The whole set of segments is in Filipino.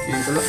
Yan tulo.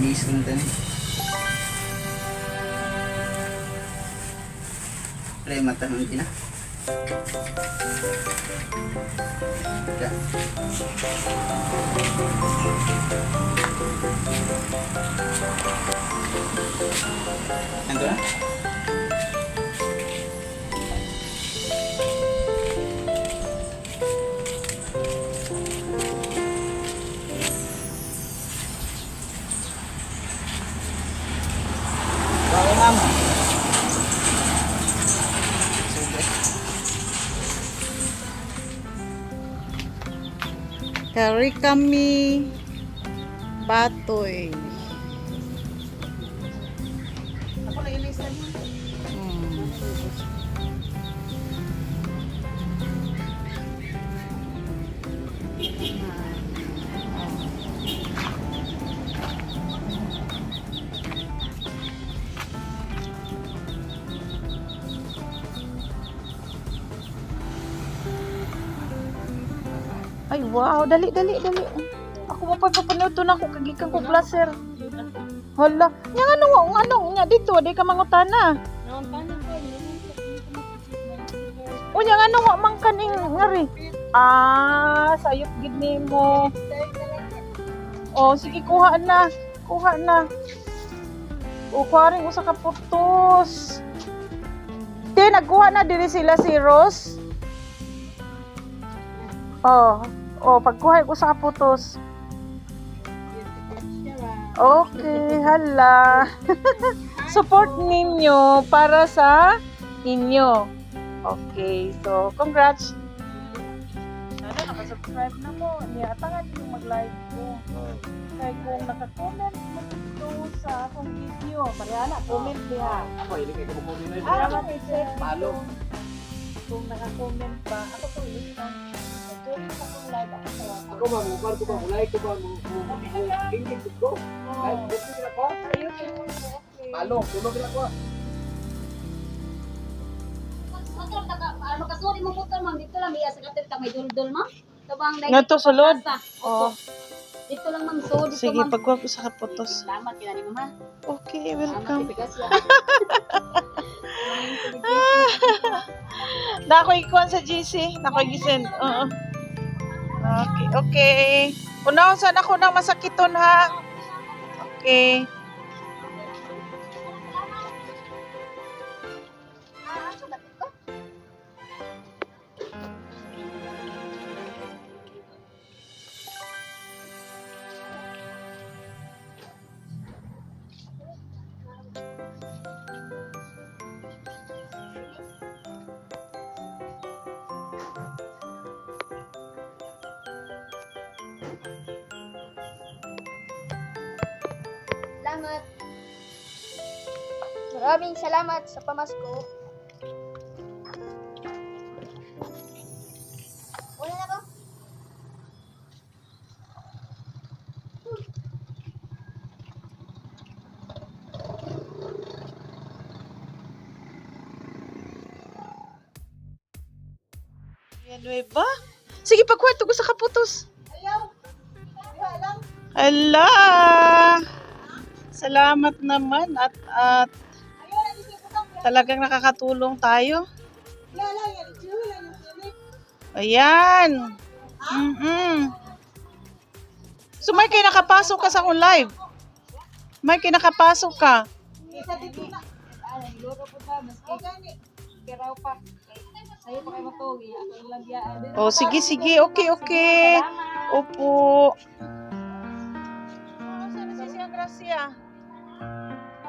Bis lang tayo. Play mata ng tina. Ya. Ando na? Bawa mama. Kari kami batoy. Ako na ilista niyo. Ay wow, dali. Ako mapapapanood na ako kagikan ko blaster. Hala, yang ano nga dito, di ka mangutana. O yang ano wa man kaning ngari. Ah, sayop gid nimo. Oh, sige kuha na. O kuharing usa ka putos. Di nagkuha na diri sila si Rose. Oh, pagkuha ko sa putos. Okay, hala. Support ninyo para sa inyo. Okay, so congrats. Sana nakasubscribe na mo. Niyatangan yung mag-live ko. Kaya kung naka-comment mo dito sa akong video, Mariana, comment diha. Ako, hindi kayo kukunin Ah, mag-set. Palo. Kung naka-comment pa, ako to listen. During sa akong live, ako sa ako. Ako mamukar ko ba? Mulay ko ba? Ingin ko. Ay, gusto ko na ko. Ayun, okay. Palo, tulog na ko. Makasuri mo puto, ma'am. Dito lang, biya sa katil ka may duldul, ma'am. Ito bang Nga to, sulod. Oh. Oh, Dito lang, ma'am. So, dito, sige, ma'am. pagkuha ko sa kaputos. Salamat, kinani mo, ha? Okay, Salamat, welcome. tipigas yan. Na ako ikuan sa GC, na ako gisend. Oo. Okay. Unaw saan ako na masakiton ha. Okay. Salamat. Maraming salamat sa pamasko. Wala na ba? Yan ba? Sige, pagkuha ko sa kaputos. Ala! Salamat naman at talagang nakakatulong tayo. Ayan. So may kayo nakapasok ka sa akong live. May kayo nakapasok ka. Oh, sige. Okay. Opo. Sana si Siya Gracia.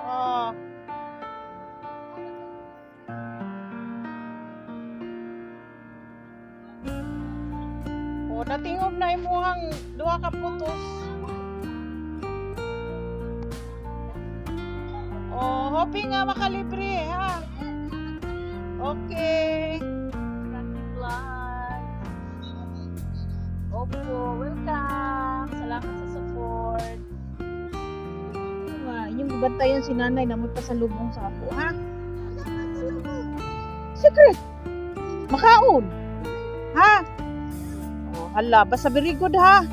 Oh. Oh, natingob na imuhang duha ka putos. Coffee nga makalibre, ha? Okay. Rocky Vlog. Opo, welcome. Salamat sa support. Yung bantayan si nanay na magpasalubong sa ako, ha? Secret. Makaon. Ha? Oh, hala, basta very good, ha?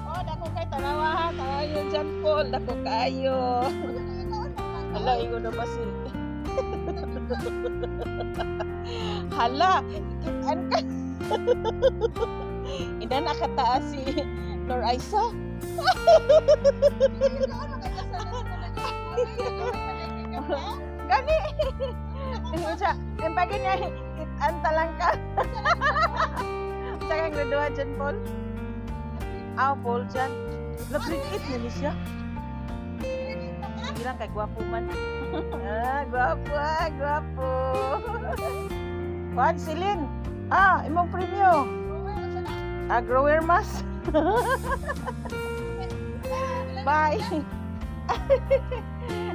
Oh, dako kay tanawa, ha? Tanawa yun dyan, Paul. Dako kayo. Hala, ingo na ba si... Hala, ikitaan ka. Ina nakataas si Nor Aisa. Gani. Siya, yung pagi niya, kitaan talang ka. Sa kang graduwa dyan, Paul? Paul dyan. Nag-grade 8 na siya. Bilang kay gwapo man. Gwapo, gwapo. Juan, Celine. Imong premyo. Grower mas. Bye.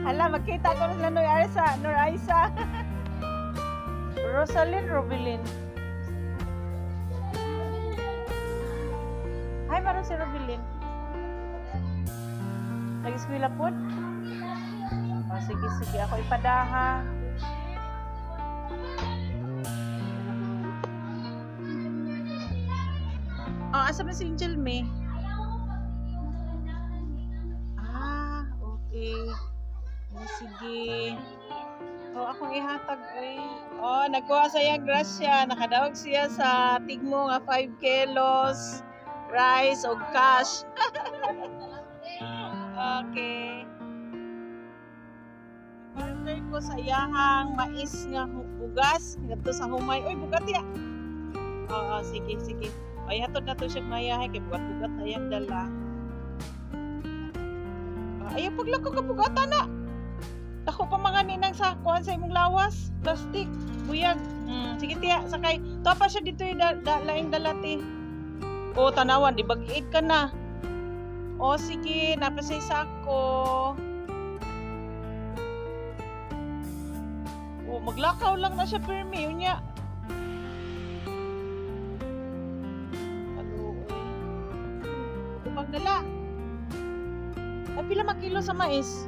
Hala, magkita ko na sila Nor Aisa. Rosalyn Robilin. Hi, maron si Robilin. Nag-eskwela po? Sige, sige. Ako ipadaha. Asa ba si Angel May? Okay. Sige. Akong ihatag, nagkuha saya grasya. Nakadawag siya sa tigmo nga 5 kilos rice o cash. Okay. Order ko sa iyahang mais nga bugas. Ngadto sa humay. Uy, bugat ya. Sige, sige. Ay, hatod na to siya mayahay. Kaya bugat-bugat na yung dala. Ayaw, paglako ka bugatan na. Ako pa mga ninang sa kuhan sa imong lawas. Plastic. Buyag. Sige, tiya. Sakay. Ito pa siya dito yung laing dalati. Tanawan. Di bagiit ka na. Sige. Napasay sako. Maglakaw lang na siya permi. Yun niya. Magdala. Pila makilo sa mais?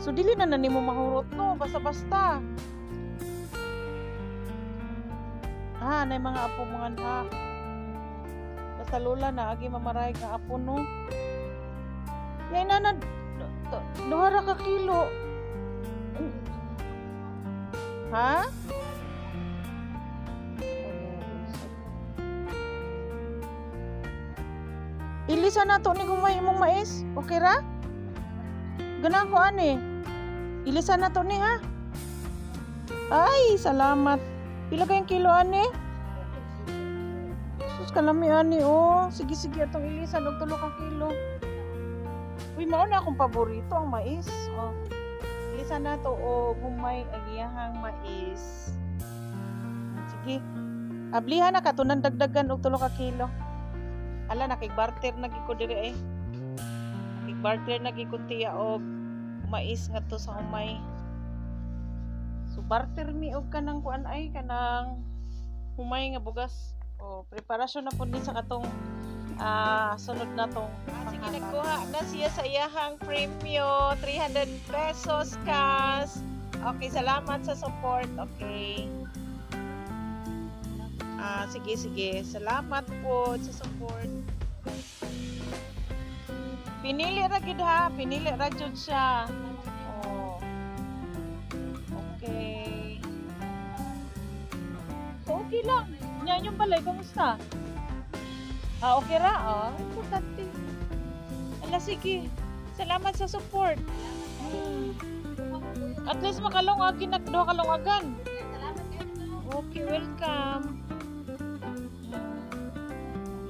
So dili na nimo mahurot no, basta-basta. Na mga apo mga na. Basta lola na agi mamaray ka apo no. Yay na duhara ka kilo. Ha? Ilisa na to ni kumay imong mais. Okay ra? Ganang ko ani. Ilisa na to ni ha. Ay, salamat. Pila kayong kilo ani? Sus kalami ani Sige sige atong ilisan og 3 ka kilo. Uy, mao na akong paborito ang mais. Ilisa na to humay agiyahang mais. Sige. Ablihan na katunan dagdagan og 3 ka kilo. Ala, nakig-barter na giko dire Nakig-barter na giko tiya og mais nga to sa humay. So barter mi og kanang kuan ay kanang humay nga bugas. Preparasyon na pud ni sa katong sunod na tong. Sige, nagkuha na siya sa iyahang premyo, 300 pesos cash. Okay, salamat sa support. Okay. Sige, sige. Salamat po sa support. Pinili ra gid ha. Pinili ra jud siya. Okay. Okay lang. Yan yung balay. Kamusta? Okay ra? Importante. Ala, sige. Salamat sa support. At least makalungagin. Nagduha kalungagan. Okay, welcome.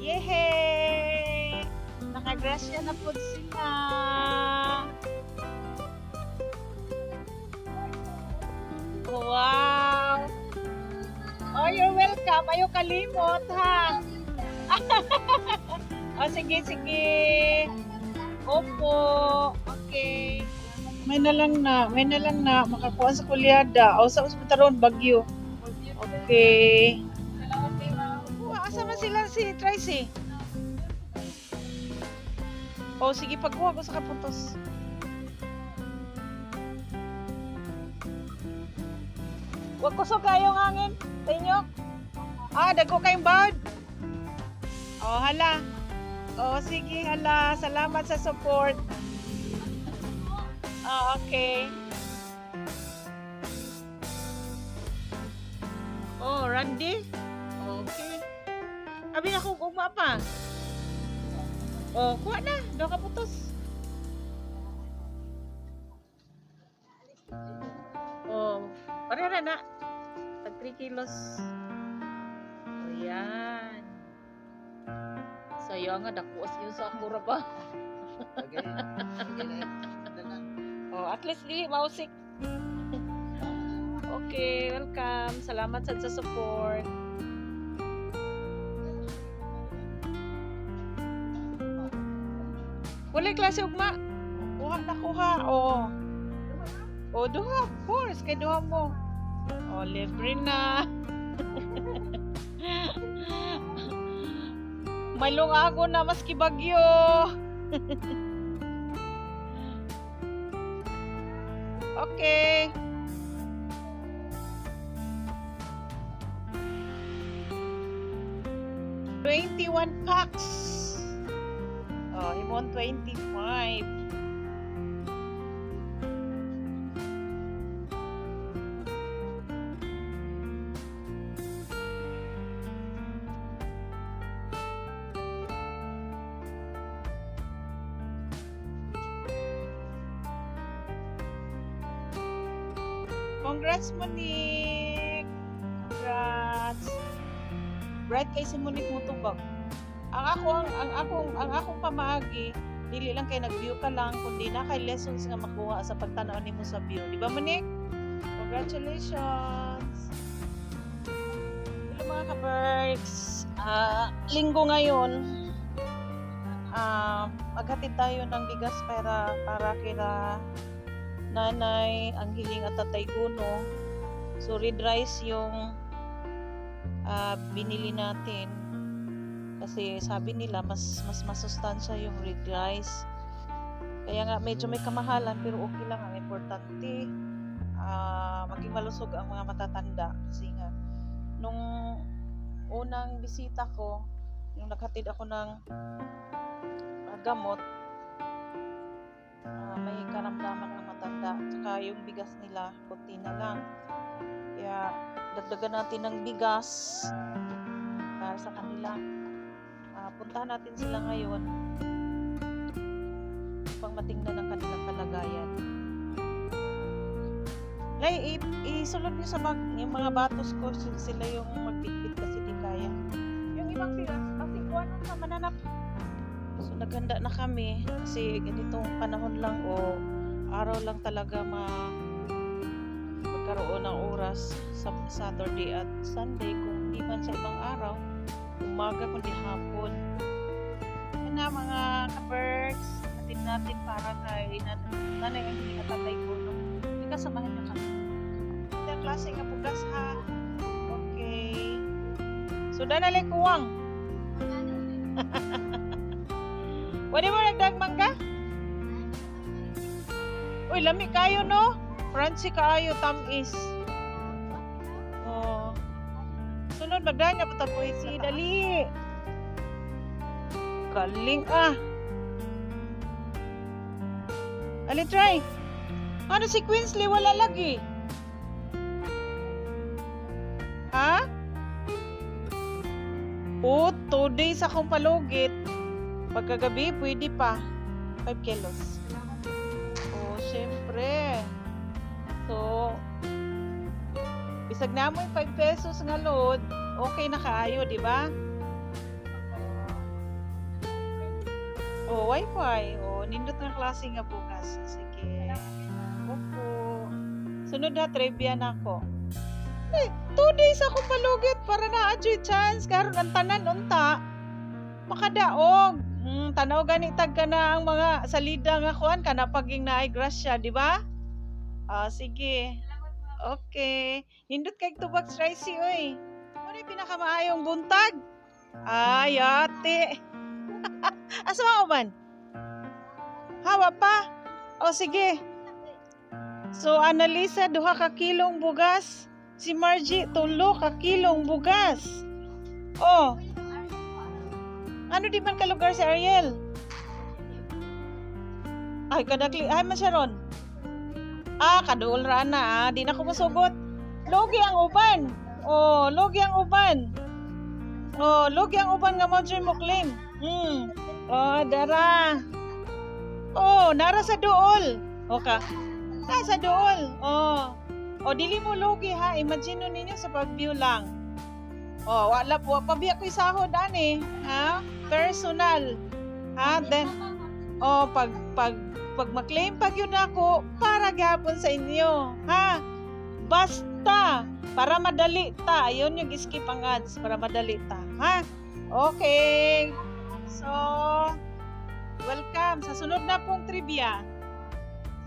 Yehey! Nakagrasya na po sila. Wow! You're welcome. Ayaw kalimot, ha? Sige, sige. Opo. Okay. May na lang na makakuha sa kulyada. O sa ospital bagyo. Okay. Asa man sila si Tracy? O sige, pagkuha ko sa kapuntos. Huwag ko so kayong hangin. Tinyo. Dagko kayong bawd. O, hala. O, sige, hala. Salamat sa support. Okay. Oh, Randy? Okay. Abi na kung ugma pa. Oh, kuha na. Daw ka putos. Oh, pareha na. Tag 3 kilos. Oh, yan. Sayang nga, dakuas yun sa akura ba? Okay. Oh, at least dili mausik. Okay, welcome. Salamat sa support. Wala klase ugma. Kuha na kuha. Oh. Oh, duha. Of course, kay duha mo. Oh, libre na. May lungago na maski bagyo. Okay. $21 packs. Oh, he won 25. Congrats, Monique! Congrats! Bright kay si Monique mo tubag. Ang akong pamaagi, dili lang kay nag-view ka lang, kundi na kay lessons nga makuha sa pagtanaw nimo sa view. Di ba, Monique? Congratulations! Hello mga ka-perks! Linggo ngayon, maghatid tayo ng bigas para kila Nanay Anghiling at Tatay Guno. So red rice yung binili natin kasi sabi nila mas masustansya yung red rice, kaya nga medyo may kamahalan pero okay lang. Ang importante maging malusog ang mga matatanda kasi nga nung unang bisita ko, yung naghatid ako ng gamot, may karamdaman ng matanda, tsaka yung bigas nila kunti na lang, kaya dagdagan natin ng bigas para sa kanila. Puntahan natin sila ngayon upang matingnan ang kanilang kalagayan. Lay, isulod nyo sa yung mga batos ko, sila yung magbitbit kasi di kaya. Yung ibang bigas, pasikuan sa mananap. So naghanda na kami kasi ganitong panahon lang o araw lang talaga magkaroon ng oras sa Saturday at Sunday, kung di man sa ibang araw, umaga kundi hapon. Yan na mga ka-perks, natin natin para kay Nanay Anghiling at Tatay Guno. Ikasamahan niyo kami. Ito yung klase nga pugas ha. Okay. So danalay kuwang. Pwede mo nagdag mangga? Uy, lami kayo no? Crunchy kayo, tamis. Oh. Sunod, magdaan niya po tapoy. Si dali. Galing Ali, try. Ano si Queensley? Wala lagi. Ha? Oh, 2 days akong palugit. Pagkagabi, pwede pa. 5 kilos. Oh, syempre. So, bisag na mo yung 5 pesos nga load, okay na kaayo, di ba? Oh, wifi. Oh, nindot ng klase nga bukas. Sige. Opo. Sunod na, trivia na ako. 2 days ako palugit para na-adjoy chance. Karon ang tanan unta. Makadaog. Tanaw gani tag ka na ang mga salida nga kuan kana paging naay grasya, di ba? Sige. Okay. Nindot kay tubag Tracy oy. Ano yung pinakamaayong buntag? Ay, ate. Asa mo man? Hawa pa? O sige. So, Annalisa, 2 ka kilong bugas. Si Margie, 3 ka kilong bugas. Oh. Ano di man ka lugar si Ariel? Ay, kadagli. Ay, man siya ron. Kaduol ra na. Di na ko masugot. Logi ang uban. Oh, logi ang uban. Oh, logi ang uban nga mo dyan mo claim. Oh, dara. Oh, nara sa duol. Okay. Sa duol. Oh. Oh, dili mo logi ha. Imagine ninyo sa pag-view lang. Oh, wala po. Pabiyak ko isahod ani. Ha? Personal. Ha? Then, oh, pag mag-claim pag yun ako, para gapon sa inyo. Ha? Basta. Para madali ta. Ayun yung skip ang ads. Para madali ta. Ha? Okay. So, welcome. Sa sunod na pong trivia.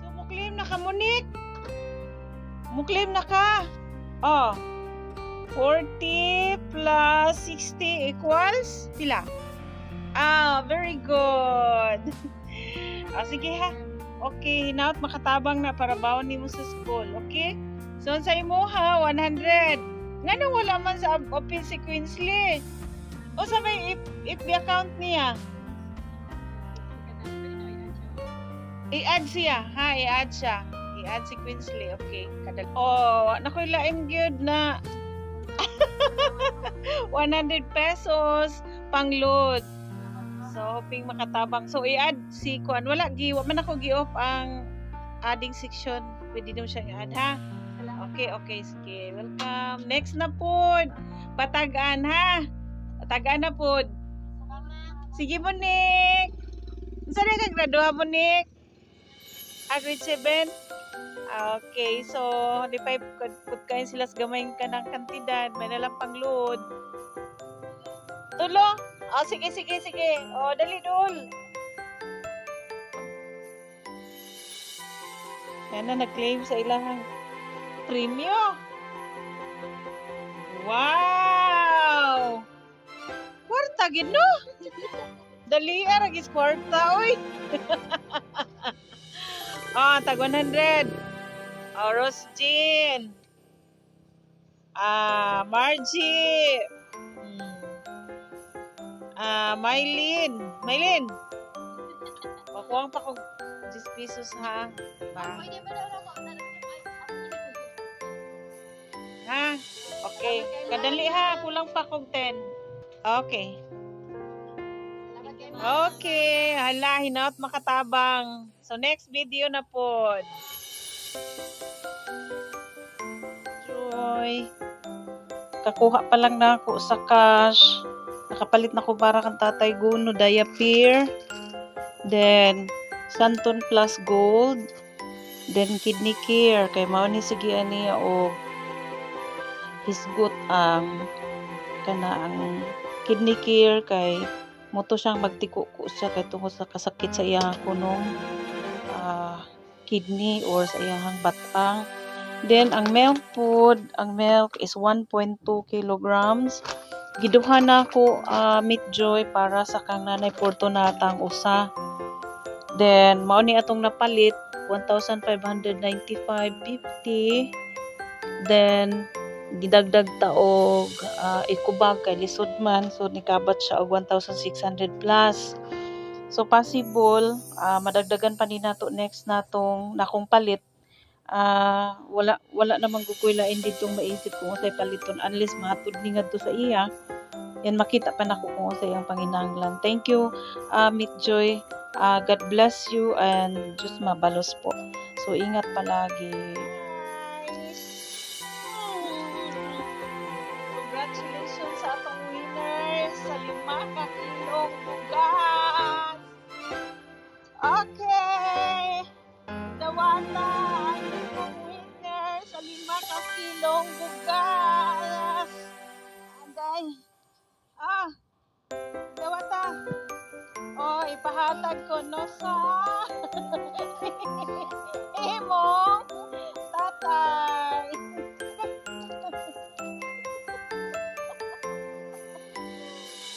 So, muklim na ka, Monique. Muklim na ka. Oh. 40 plus 60 equals pila? Very good. Sige ha. Okay, hinaut makatabang na para bawon nimo sa school. Okay? So, sa imo ha, 100. Nganong wala man sa open si Queensley? O sa may if account niya? I-add siya. Ha, i-add siya. I-add si Queensley. Okay. Nakoy laing gyud na 100 pesos pang load. So, hoping makatabang. So, i-add si Kuan. Wala, man ako gi-off ang adding section. Pwede daw siya i-add, ha? Okay, sige. Welcome. Next na po. Patagaan, ha? Patagaan na po. Sige, Monique. Saan ka graduha, Monique? Grade 7? Okay, so, di pa put kain sila sa gamay ka ng kantidad. May nalang pang load. Tulo? Sige. Dali dul. Yan na, nag-claim sa ilang premyo. Wow! Kwarta, gino? Dali, aragis kwarta, oy. Tag 100. Rose Jean. Margie. Maylin. Pakuwang pa kong 10 pesos ha. Ha? Okay. Kadali ha. Kulang pa kong 10. Okay. Okay. Hala, hinaut makatabang. So, next video na po. Joy. Kakuha pa lang na ako sa cash. Nakapalit na ko para kang Tatay Guno diaper. Then, Santon Plus Gold. Then, Kidney Care. Kay mao ni sige niya o hisgot ang Kidney Care kay moto siyang magtikuko siya kay tungkol sa kasakit sa iyang kunong kidney or sa iyang batang. Then, ang milk is 1.2 kilograms. Giduha na ako Meat Joy para sa kang nanay Fortunatang usa. Then, mao ni atong napalit 1,595.50. Then, gidagdag taog ikubag kay lisod man. So, nikabat siya og 1,600 plus. So, possible, madagdagan pa ni nato next natong nakong palit. Wala namang kukuilain ditong maisip kung usay paliton unless mahatod ni ngadto sa iya. Yan makita pa nako kung usay ang panginahanglan. Thank you, Meat Joy. God bless you and just mabalos po. So, ingat palagi. Congratulations sa atong winners sa 5 ka kilong bugas. Okay. Dawata ang atong winners sa 5 ka kilong bugas. Anday. Dawata. ihatag ko no sa imong tatay.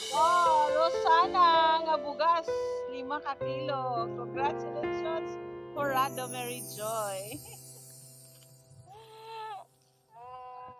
Oh, Rosana nga bugas 5 ka kilo. Congratulations, Horado Mary Joy.